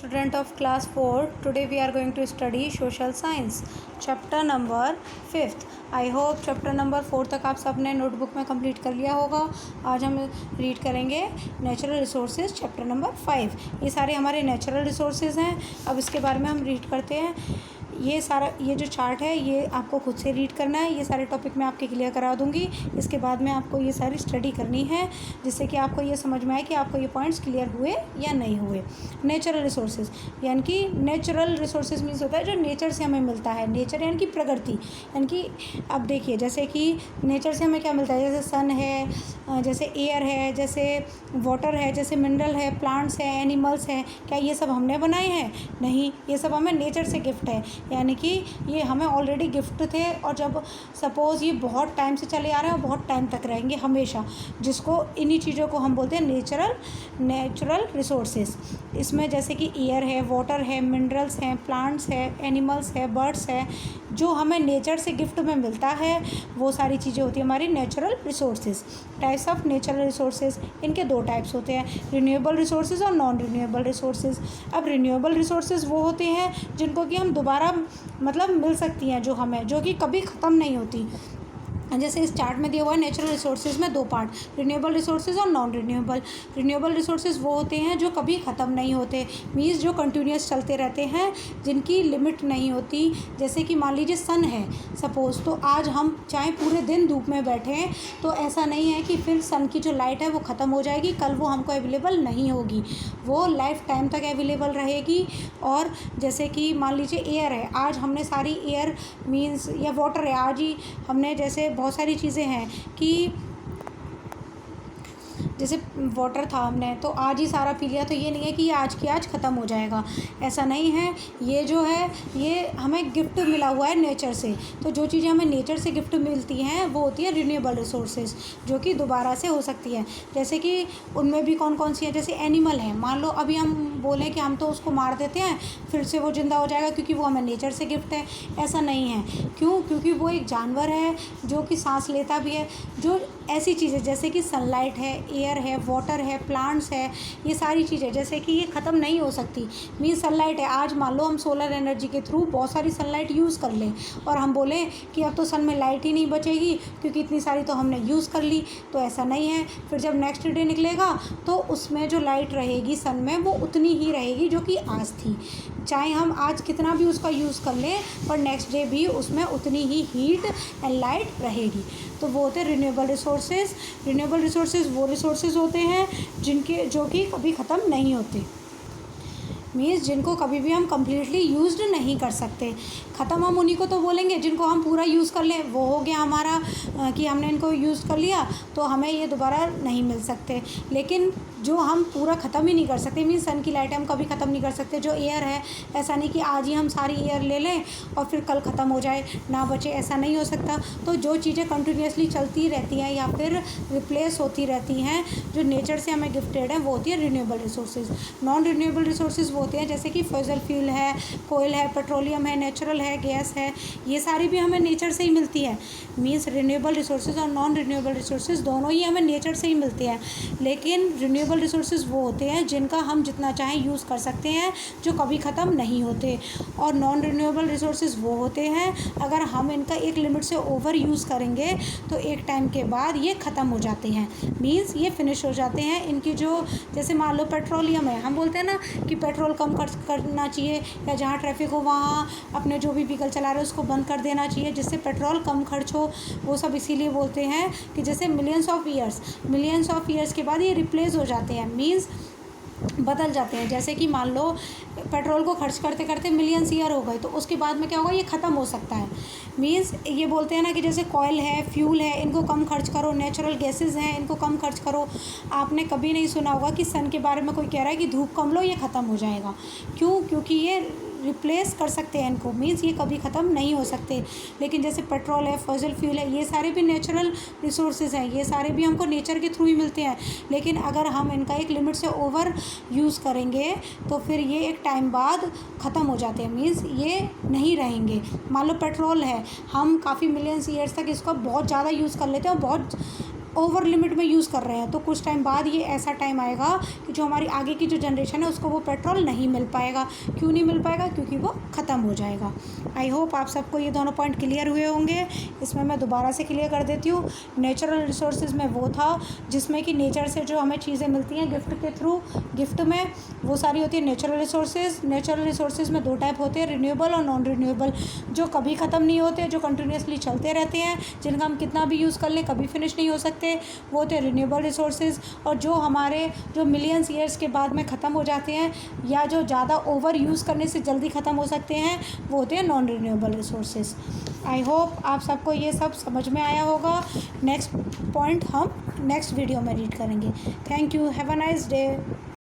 student of class 4. Today we are going to study social science chapter number 5th. I hope chapter number 4 तक आप सबने notebook में complete कर लिया होगा. आज हम रीड करेंगे नेचुरल रिसोर्सेज चैप्टर नंबर 5. ये सारे हमारे नेचुरल रिसोर्सेज हैं. अब इसके बारे में हम रीड करते हैं. ये जो चार्ट है ये आपको खुद से रीड करना है. ये सारे टॉपिक मैं आपके क्लियर करा दूंगी. इसके बाद में आपको ये सारी स्टडी करनी है जिससे कि आपको ये समझ में आए कि आपको ये पॉइंट्स क्लियर हुए या नहीं हुए. नेचुरल रिसोर्सेज यानी कि नेचुरल रिसोर्सेज मीन्स होता है जो नेचर से हमें मिलता है. नेचर यानी कि प्रकृति. यानी कि अब देखिए जैसे कि नेचर से हमें क्या मिलता है, जैसे सन है, जैसे एयर है, जैसे वाटर है, जैसे मिनरल है, प्लांट्स है, एनिमल्स है. क्या ये सब हमने बनाए हैं? नहीं, ये सब हमें नेचर से गिफ्ट है. यानी कि ये हमें ऑलरेडी गिफ्ट थे और जब सपोज़ ये बहुत टाइम से चले आ रहे हैं और बहुत टाइम तक रहेंगे हमेशा, जिसको इन्हीं चीज़ों को हम बोलते हैं नेचुरल रिसोर्सेज. इसमें जैसे कि एयर है, वाटर है, मिनरल्स हैं, प्लांट्स है, एनिमल्स है, बर्ड्स है, जो हमें नेचर से गिफ्ट में मिलता है, वो सारी चीज़ें होती हैं हमारी natural resources. Types of natural resources, इनके दो टाइप्स होते हैं, रिन्यूएबल रिसोर्सेज और नॉन रिन्यूएबल रिसोर्सेज. अब रिन्यूएबल रिसोर्सेज वो होते हैं जिनको कि हम दोबारा मिल सकती हैं, जो कि कभी ख़त्म नहीं होती. जैसे इस चार्ट में दिया हुआ है नेचुरल रिसोर्सेज में दो पार्ट, रिन्यूएबल रिसोर्सेज और नॉन रिन्यूएबल. रिन्यूएबल रिसोर्सेज वो होते हैं जो कभी ख़त्म नहीं होते, मीन्स जो कंटिन्यूस चलते रहते हैं, जिनकी लिमिट नहीं होती. जैसे कि मान लीजिए सन है सपोज़, तो आज हम चाहे पूरे दिन धूप में बैठें तो ऐसा नहीं है कि फिर सन की जो लाइट है वो ख़त्म हो जाएगी, कल वो हमको अवेलेबल नहीं होगी, वो लाइफ टाइम तक अवेलेबल रहेगी. और जैसे कि मान लीजिए एयर है, आज हमने सारी एयर मीन्स या वाटर है, आज ही हमने जैसे बहुत सारी चीज़ें हैं कि जैसे वाटर था हमने तो आज ही सारा पी लिया, तो ये नहीं है कि ये आज की आज ख़त्म हो जाएगा, ऐसा नहीं है. ये जो है ये हमें गिफ्ट मिला हुआ है नेचर से. तो जो चीज़ें हमें नेचर से गिफ्ट मिलती हैं वो होती है रिन्यूएबल रिसोर्सेज, जो कि दोबारा से हो सकती है. जैसे कि उनमें भी कौन कौन सी है, जैसे एनिमल है, मान लो अभी हम बोलें कि हम तो उसको मार देते हैं फिर से वो ज़िंदा हो जाएगा क्योंकि वो हमें नेचर से गिफ्ट है, ऐसा नहीं है. क्यों? क्योंकि वो एक जानवर है जो कि सांस लेता भी है. जो ऐसी चीज़ें जैसे कि सनलाइट है, एयर है, वाटर है, प्लांट्स है, ये सारी चीज़ें जैसे कि ये ख़त्म नहीं हो सकती. मीन्स सनलाइट है, आज मान लो हम सोलर एनर्जी के थ्रू बहुत सारी सनलाइट यूज़ कर लें और हम बोलें कि अब तो सन में लाइट ही नहीं बचेगी क्योंकि इतनी सारी तो हमने यूज़ कर ली, तो ऐसा नहीं है. फिर जब नेक्स्ट डे निकलेगा तो उसमें जो लाइट रहेगी सन में वो उतनी ही रहेगी जो कि आज थी. चाहे हम आज कितना भी उसका यूज़ कर लें पर नेक्स्ट डे भी उसमें उतनी ही हीट एंड लाइट रहेगी. तो वो होते हैं रिन्यूएबल रिसोर्सेज. रिन्यूएबल रिसोर्सेज वो रिसोर्सेज होते हैं जो कि कभी ख़त्म नहीं होते, मीन्स जिनको कभी भी हम कम्प्लीटली यूज़ड नहीं कर सकते. ख़त्म हम उन्हीं को तो बोलेंगे जिनको हम पूरा यूज़ कर लें, वो हो गया हमारा कि हमने इनको यूज़ कर लिया तो हमें ये दोबारा नहीं मिल सकते. लेकिन जो हम पूरा ख़त्म ही नहीं कर सकते, मीन्स सन की लाइट हम कभी ख़त्म नहीं कर सकते. जो एयर है, ऐसा नहीं कि आज ही हम सारी एयर ले लें और फिर कल ख़त्म हो जाए ना बचे, ऐसा नहीं हो सकता. तो जो चीज़ें कंटिन्यूसली चलती रहती हैं या फिर रिप्लेस होती रहती हैं, जो नेचर से हमें गिफ्टेड है, वो होती है renewable resources. Non renewable resources वो होते हैं जैसे कि फॉसिल फ्यूल है, कोयल है, पेट्रोलियम है, नेचुरल है, गैस है, ये सारी भी हमें नेचर से ही मिलती है. मीन्स रिन्यूएबल रिसोर्सेज और नॉन रिन्यूएबल रिसोर्सेज दोनों ही हमें नेचर से ही मिलते हैं. लेकिन रिन्यूएबल रिसोर्सेज वो होते हैं जिनका हम जितना चाहें यूज़ कर सकते हैं, जो कभी ख़त्म नहीं होते. और नॉन रिन्यूएबल रिसोर्सेज वो होते हैं अगर हम इनका एक लिमिट से ओवर यूज़ करेंगे तो एक टाइम के बाद ये ख़त्म हो जाते हैं, मीन्स ये फिनिश हो जाते हैं. इनकी जो जैसे मान लो पेट्रोलियम है, हम बोलते हैं ना कि पेट्रोल कम खर्च करना चाहिए या जहाँ ट्रैफिक हो वहाँ अपने जो भी व्हीकल चला रहे हैं उसको बंद कर देना चाहिए जिससे पेट्रोल कम खर्च हो. वो सब इसीलिए बोलते हैं कि जैसे मिलियंस ऑफ ईयर्स के बाद ये रिप्लेस हो जाते हैं, मीन्स बदल जाते हैं. जैसे कि मान लो पेट्रोल को खर्च करते करते मिलियंस ईयर हो गए तो उसके बाद में क्या होगा, ये ख़त्म हो सकता है. मीन्स ये बोलते हैं ना कि जैसे कोयल है, फ्यूल है, इनको कम खर्च करो, नेचुरल गैसेस हैं इनको कम खर्च करो. आपने कभी नहीं सुना होगा कि सन के बारे में कोई कह रहा है कि धूप कम लो ये ख़त्म हो जाएगा. क्यों? क्योंकि ये रिप्लेस कर सकते हैं इनको, मीन्स ये कभी ख़त्म नहीं हो सकते. लेकिन जैसे पेट्रोल है, फॉसिल फ्यूल है, ये सारे भी नेचुरल रिसोर्सेज हैं, ये सारे भी हमको नेचर के थ्रू ही मिलते हैं. लेकिन अगर हम इनका एक लिमिट से ओवर यूज़ करेंगे तो फिर ये एक टाइम बाद ख़त्म हो जाते हैं, मीन्स ये नहीं रहेंगे. मान लो पेट्रोल है, हम काफ़ी मिलियंस ईयर्स तक इसको बहुत ज़्यादा यूज़ कर लेते हैं और बहुत ओवर लिमिट में यूज़ कर रहे हैं, तो कुछ टाइम बाद ये ऐसा टाइम आएगा कि जो हमारी आगे की जो जनरेशन है उसको वो पेट्रोल नहीं मिल पाएगा। क्यों नहीं मिल पाएगा? क्योंकि वो ख़त्म हो जाएगा। आई होप आप सबको ये दोनों पॉइंट क्लियर हुए होंगे। इसमें मैं दोबारा से क्लियर कर देती हूँ। नेचुरल रिसोर्सेज में वो था जिसमें कि नेचर से जो हमें चीज़ें मिलती हैं गिफ्ट के थ्रू, गिफ्ट में वो सारी होती है नेचुरल रिसोर्सेज। नेचुरल रिसोर्सेज में दो टाइप होते हैं, रिन्यूएबल और नॉन रिन्यूएबल। जो कभी ख़त्म नहीं होते, जो कंटिन्यूसली चलते रहते हैं, जिनका हम कितना भी यूज़ कर लें कभी फिनिश नहीं हो सकते, वो होते हैं रिन्यूएबल रिसोर्सेज। और जो हमारे जो मिलियंस ईयर्स के बाद में ख़त्म हो जाते हैं या जो ज़्यादा ओवर यूज़ करने से जल्दी ख़त्म हो सकते हैं, वो होते हैं non renewable resources. I hope आप सबको ये सब समझ में आया होगा। नेक्स्ट पॉइंट हम नेक्स्ट वीडियो में रीड करेंगे। Thank you. Have a nice day.